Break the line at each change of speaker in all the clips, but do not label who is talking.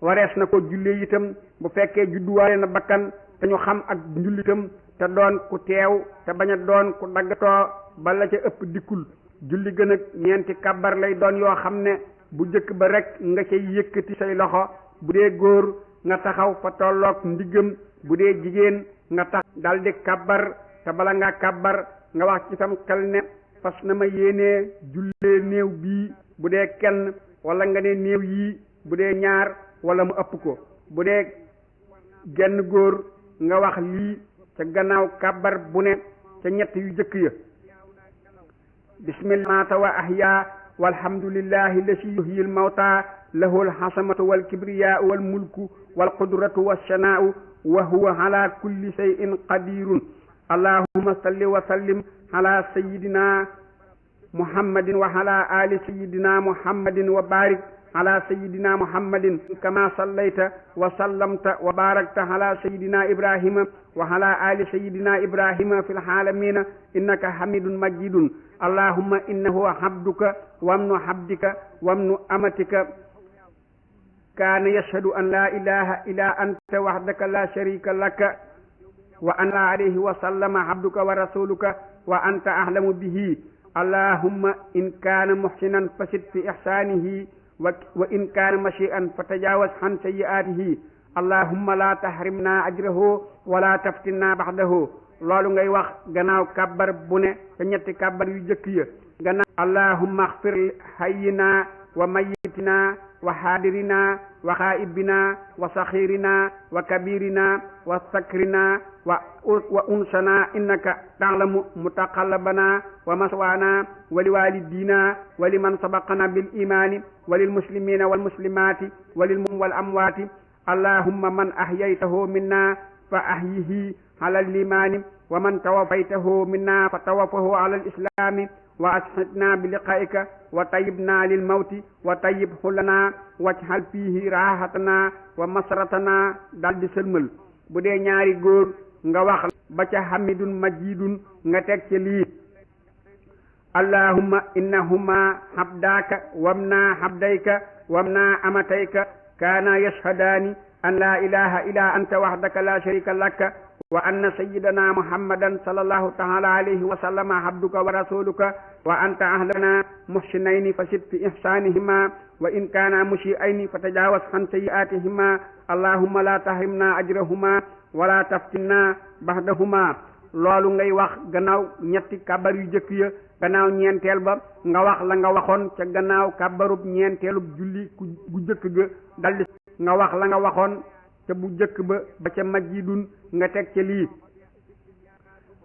warees na ko jullee itam bu fekkee judduwaale na bakkan te ñu xam ak njullitam te doon ku teew te bañ a doon ku daggatoo bala ca ëpp dikkul. julli gën ak ñeenti kàbbar lay doon yoo xam ne bu jëkk ba rek nga cay yëkkati say loxo bu dee góor nga taxaw fa tolloog ndiggam bu dee jigéen nga tax daldi kàbbar te bala ngaa kàbbar nga wax ci sam xel ne fas na ma yéenee jullee néew bii bu dee kenn wala nga ne néew yii bu dee ñaar wala mu ëpp ko. bu dee genn góor nga wax lii ca gannaaw kàbbar bu ne ca ñett yu jëkk ya. bismillah maata wa ahya walhamdulillahi lasi yuhyi almawta lahu alxasamatu walkibriyaau walmulku walqudratu walsanaau wa huwa ala kulli shay'in qadirun. allahumma salli wa sallim ala sayidina muhammadin wa ala ali sayidina muhammadin wa barik ala sayidina muhammadin kama sallayta wa sallamta wa barakta ala sayidina ibrahima wa ala ali sayidina ibrahima fi laalamina innaka hamidun majidun. allahumma innahu abduka wamnu abdika wamnu amatika kaana yashhadu an la ilaha illa anta wahdaka la sharika laka wa anna alayhi wa sallama abduka wa rasuluka wa anta ahlamu bihi. allahumma in kaana muhsinan fasid fi ihsanihi wa in kaana mashi'an fatajawaz an sayyi'atihi. allahumma la tahrimna ajrahu wa la taftinna ba'dahu. loolu ngay wax gannaaw kàbbar bu ne te ñetti kàbbar yu jëkk ya. gannaaw allahumma axfir hayyina wa mayyitina wa haadirina wa xaa'ibina wa saxirina wa kabirina wa sakrina wa unsana innaka ta'lamu mutaqallabana wa maswana wa liwalidina wa liman sabaqana bil imani wa lil muslimina wal muslimati wa lil wal amwati. allahumma man ahyaytahu minna fa ahyihi ala al imani wa man tawaffaytahu minna fa tawaffahu ala al islami wa ashidna bi liqaika wa tayyibna lil mawti wa tayyibhu lana wajhal fihi rahatana wa masratana dal di sëlmal. bu dee ñaari góor nga wax ba ca hamidun majidun nga teg ci lii allahumma innahuma habdaka wamna habdayka wamna amatayka kaana yashhadani an la ilaha illa anta wahdaka la sharika laka wa anna sayyidana muhammadan sallallahu ta'ala alayhi wa sallama abduka wa rasuluka wa anta ahlana muhsinayni fasid fi ihsanihima wa in kana mushi'ayni fatajawaz an sayyi'atihima. allahumma la tahrimna ajrahuma wa la taftinna ba'dahuma. loolu ngay wax gannaaw ñetti kàbbar yu jëkk ya. gannaaw ñeenteel ba nga wax la nga waxoon ca gannaaw kàbbarub ñeenteelub julli gu jëkk ga daldi nga wax la nga waxoon ca bu jëkk ba ba ca majidun nga teg ca lii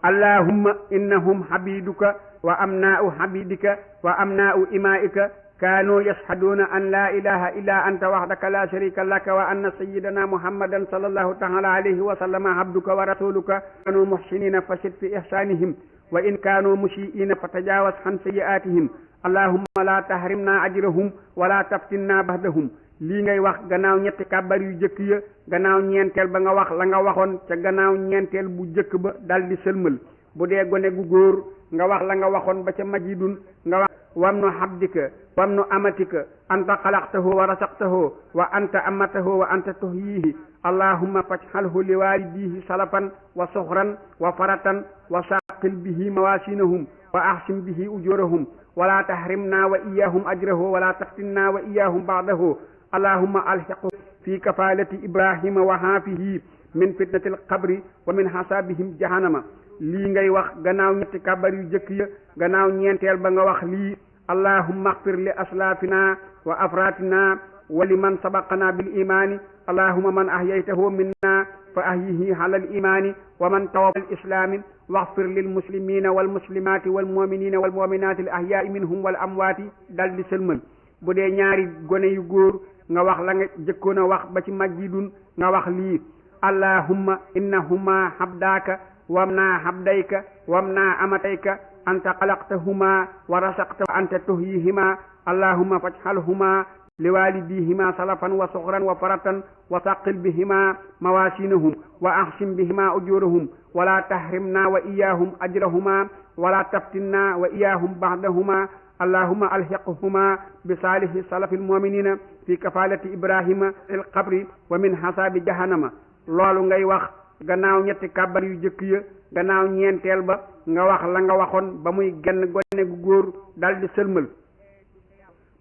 allahumma innahum habiduka wa amnaa'u habidika wa amnaa'u imaa'ika kaanu yashhaduna an la ilaha illa anta wahdaka la sharika laka wa anna sayyidana muhammadan sallallahu ta'ala alayhi wa sallama abduka wa rasuluka kaanu muhsinina fasid fi ihsanihim wa in kaanu mushi'ina fatajawaz an sayyi'atihim. allahumma la tahrimna ajrahum wa la taftinna ba'dahum. lii ngay wax gannaaw ñetti kàbbar yu jëkk ya. gannaaw ñeenteel ba nga wax la nga waxoon ca gannaaw ñeenteel bu jëkk ba daldi sëlmal. bu dee gone gu góor nga wax la nga waxoon ba ca majidun nga wax wamnu habdika wamnu amatika anta xalaqtahu wa rasaqtahu wa anta amatahu wa anta tuhyihi. allahumma faj'alhu liwalidihi salafan wa suxran wa faratan wa saqil bihi mawasinahum wa ahsin bihi ujurahum wa la tahrimna wa iyahum ajrahu wa la taftinna wa iyahum ba'dahu. allahumma alhiqhu fi kafalati ibrahima wa haafihi min fitnatil qabri wa min hasabihim jahannama. lii ngay wax gannaaw ñetti kàbbar yu jëkk ya. gannaaw ñeenteel ba nga wax lii allahumma ighfir li aslafina wa afratina wa liman sabaqana bil imani. allahumma man ahyaytahu minna fa ahyihi ala al imani wa man tawaffa al islami waghfir lil muslimina wal muslimati wal mu'minina wal mu'minati al ahya'i minhum wal amwati dal di sëlmal. bu dee ñaari gone yu góor nga wax la nga jëkkoon a wax ba ci majidun nga wax lii allahumma innahuma habdaka wamna habdayka wamna amatayka anta xalaqtahuma wa rasaqta wa anta tuhyihima. allahumma faj'alhuma liwalidihima salafan wa suxran wa faratan wa saqil bihima mawasinahum wa ahsin bihima ujurahum wa la tahrimna wa iyahum ajrahuma wa la taftinna wa iyahum ba'dahuma. allahumma alhiqhuma bi saalihi salafil muminina fi kafalati ibrahima il qabri wa min hasabi jahannama loolu ngay wax gannaaw ñetti kàbbar yu jëkk ya gannaaw ñeenteel ba nga wax la nga waxoon ba muy genn gone gu góor daldi sëlmal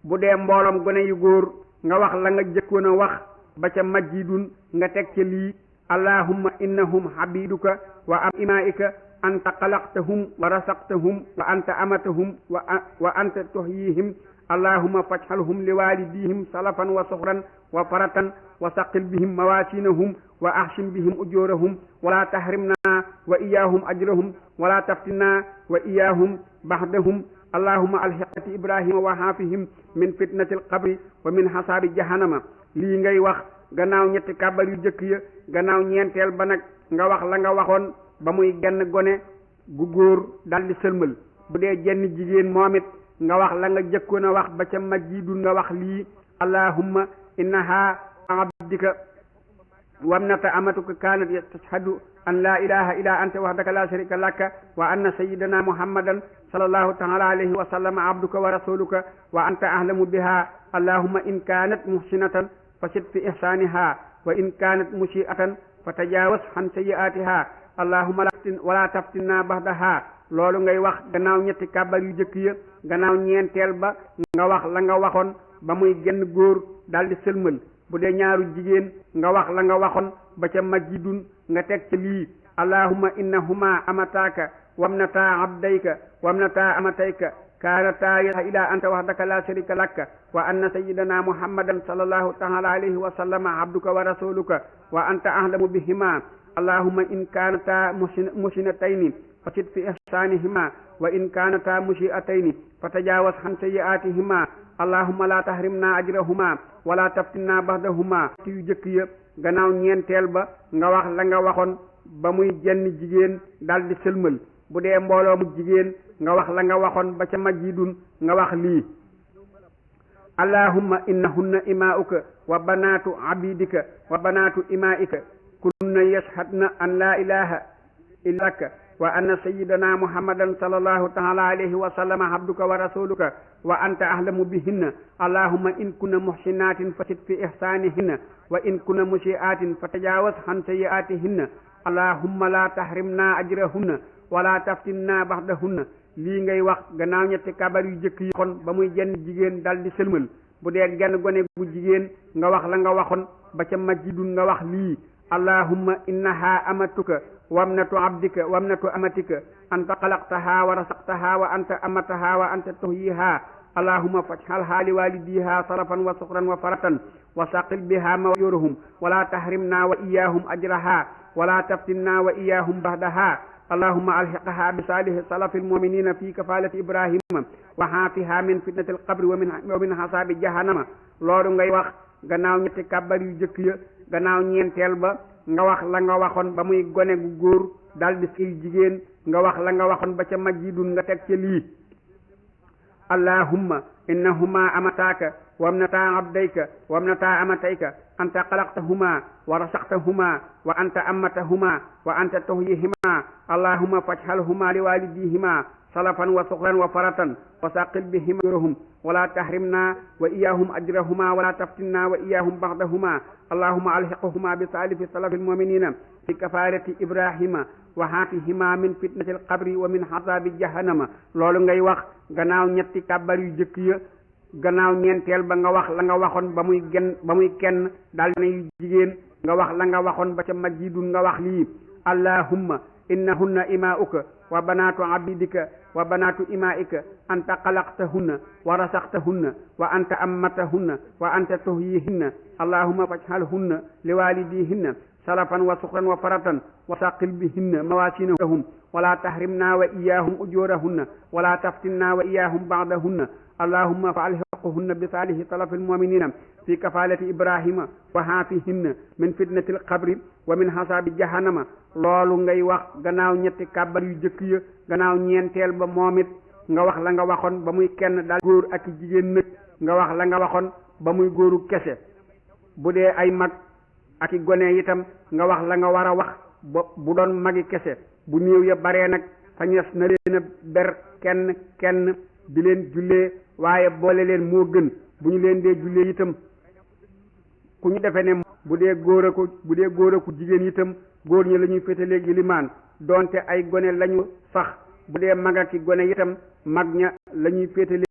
bu dee mbooloom gone yu góor nga wax la nga jëkkoon a wax ba ca majjidun nga teg ca lii allahumma innahum habiduka wa am imaika anta xalaqtahum wa rasaqtahum wa anta amatahum wa anta tuhyihim allahumma faj'alhum liwalidihim salafan wa suxran wa faratan wa saqil bihim mawasinahum wa ahsin bihim ujurahum wala tahrimna wa iyahum ajrahum wala taftinna wa iyahum ba'dahum allahumma alhiqati ibrahima wa hafihim min fitnati alqabri wa min hasabi jahannama lii ngay wax gannaaw ñetti kàbbar yu jëkk ya gannaaw ñeenteel ba nag nga wax la nga waxoon ba muy genn gone gu góor daldi sëlmal bu dee jenn jigéen moom it nga wax la nga jëkkoon a wax ba ca majjidun nga wax lii allahumma innaha abdika wamnata amatuka kanat tashhadu an la ilaha illa anta wahdaka la sharika laka wa anna sayyidana muhammadan sallallahu ta'ala alayhi wa sallam abduka wa rasuluka wa anta ahlamu biha allahumma in kanat muhsinatan fasid fi ihsaniha wa in kanat mushi'atan fatajawaz an sayyi'atiha allahumma wala taftinna ba'daha loolu ngay wax gannaaw ñetti kàbbar yu jëkk ya gannaaw ñeenteel ba nga wax la nga waxoon ba muy genn góor daldi sëlmal bu dee ñaaru jigéen nga wax la nga waxoon ba ca majjidun nga teg ca lii allahumma innahuma amataka wamnata abdayka wamnata amatayka kaanata ila anta wahdaka la sharika laka wa anna sayyidana muhammadan sallallahu ta'ala alayhi wa sallam abduka wa rasuluka wa anta ahlamu bihima allahumma in kaanata musinatayni fasid fi ihsanihima wa in kaanata mushi'atayni fatajawaz an sayyi'atihima allahumma la tahrimna ajrahuma wala taftinna ba'dahuma yu jëkk ya gannaaw ñeenteel ba nga wax la nga waxoon ba muy jenn jigéen daldi sëlmal bu dee mbooloo mu jigéen nga wax la nga waxoon ba ca majjidun nga wax lii allahumma innahunna ima'uka wa banatu abidika wa banatu ima'ika kunna yashhadna an la ilaha illa laka wa anna sayyidana muhammadan sallallahu ta'ala alayhi wa sallam abduka wa rasuluka wa anta ahlamu bihinna allahumma in kunna muhsinatin fasid fi ihsanihinna wa in kunna mushi'atin fatajawaz an sayyi'atihinna allahumma la tahrimna ajrahunna wala taftinna ba'dahunna lii ngay wax gannaaw ñetti kabar yu jëkk yi waxoon ba muy jenn jigéen daldi sëlmal bu dee genn gone gu jigéen nga wax la nga waxoon ba ca majjidun nga wax lii allahumma innaha amatuka wamnatu abdika wamnatu amatika anta xalaqtaha wa rasaqtaha wa anta amataha wa anta tuhyiha allahumma faj'alha liwalidiha salafan wa sukhran wa faratan wa saqil biha mawjurahum wala tahrimna wa iyahum ajraha wala taftinna wa iyahum ba'daha allahumma alhiqha bi salihi salafil mu'minina fi kafalati ibrahima wa hafiha min fitnatil qabri wa min hasabi jahannama loolu ngay wax gannaaw ñetti kàbbar yu jëkk ya gannaaw ñeenteel ba nga wax la nga waxoon ba muy gone gu góor daldi siy jigéen nga wax la nga waxoon ba ca majjidun nga teg ca lii allahumma innahuma amataka wamnata abdayka wamnata amatayka anta xalaqtahuma wa rasaqtahuma wa anta amatahuma wa anta tuhyihima allahumma faj'alhuma liwalidihima salafan wa sukhran wa faratan wa saqil bihim ajrahum wala tahrimna wa iyahum ajrahuma wala taftinna wa iyahum ba'dahuma allahumma alhiqhuma bi salifi salafil mu'minina fi kafarati ibrahima wa hatihima min fitnatil qabri wa min hasabi jahannama loolu ngay wax gannaaw ñetti kàbbar yu jëkk ya gannaaw ñeenteel ba nga wax la nga waxoon ba muy kenn daal yu jigéen nga wax la nga waxoon ba ca majjidun nga wax lii allahumma innahunna ima'uka wa banatu abidika wa banatu ima'ika anta xalaqtahunna wa rasaqtahunna wa anta ammatahunna wa anta tuhyihinna allahumma faj'alhunna liwalidihinna salafan wa sukhran wa faratan wa saqil bihinna mawasinahum wala tahrimna wa iyahum ujurahunna wala taftinna wa iyahum ba'dahunna allahumma fa'alhiqhunna bi salihi salafil mu'minina fi kafalati ibrahima wa hafihinna min fitnatil qabri wa min hasabi jahannama loolu ngay wax gannaaw ñetti kàbbar yu jëkk ya gannaaw ñeenteel ba moom it nga wax la nga waxoon ba muy kenn daal góor ak jigéen nag nga wax la nga waxoon ba muy góoru kese bu dee ay mag ak i gone itam nga wax la nga war a wax bu doon magi kese bu néew ya baree nag sañes na leen a ber kenn di leen jullee waaye boole leen moo gën bu ñu leen dee jullee itam ku ñu defe ne bu dee góor a ku jigéen itam góor ñi la ñuy féetaleeg yilimaan donte ay gone lañu sax bu dee mag ak gone itam mag ña la ñuy féetaleeg